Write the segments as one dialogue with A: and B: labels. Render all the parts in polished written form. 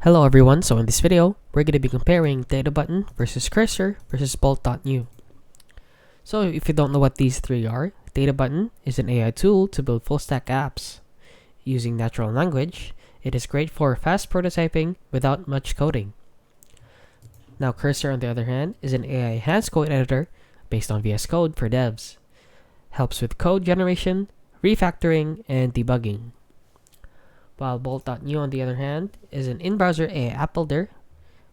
A: Hello everyone, so in this video, we're going to be comparing Databutton versus Cursor versus Bolt.new. So if you don't know what these three are, Databutton is an AI tool to build full-stack apps. Using natural language, it is great for fast prototyping without much coding. Now Cursor, on the other hand, is an AI enhanced code editor based on VS Code for devs. Helps with code generation, refactoring, and debugging. While Bolt.new, on the other hand, is an in-browser AI app builder.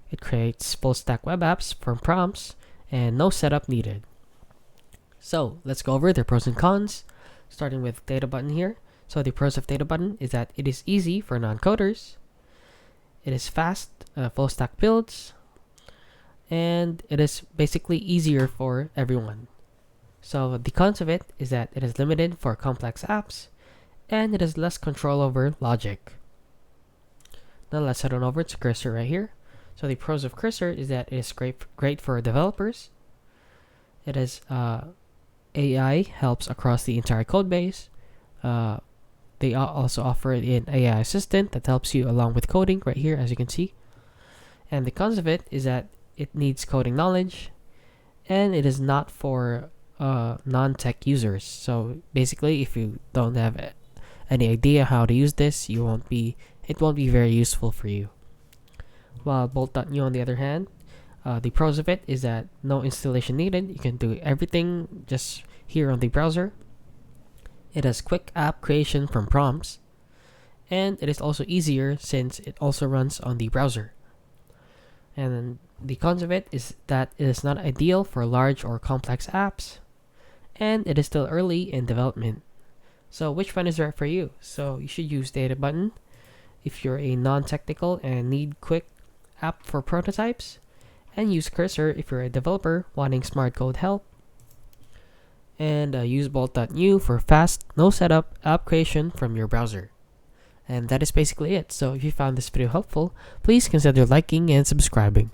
A: It creates full-stack web apps from prompts and no setup needed. So let's go over their pros and cons, starting with Databutton here. So the pros of Databutton is that it is easy for non-coders, it is fast, full-stack builds, and it is basically easier for everyone. So the cons of it is that it is limited for complex apps, and it has less control over logic. Now let's head on over to Cursor right here. So the pros of Cursor is that it is great for developers. It is AI helps across the entire code base. They also offer an AI assistant that helps you along with coding right here, as you can see. And the cons of it is that it needs coding knowledge, and it is not for non-tech users. So basically, if you don't have any idea how to use this, it won't be very useful for you. While Bolt.new, on the other hand, the pros of it is that no installation needed. You can do everything just here on the browser. It has quick app creation from prompts, and it is also easier since it also runs on the browser. And the cons of it is that it is not ideal for large or complex apps, and it is still early in development. So which one is right for you? So you should use Databutton if you're a non-technical and need quick app for prototypes, and use Cursor if you're a developer wanting smart code help, and use Bolt.new for fast, no setup app creation from your browser. And that is basically it. So if you found this video helpful, please consider liking and subscribing.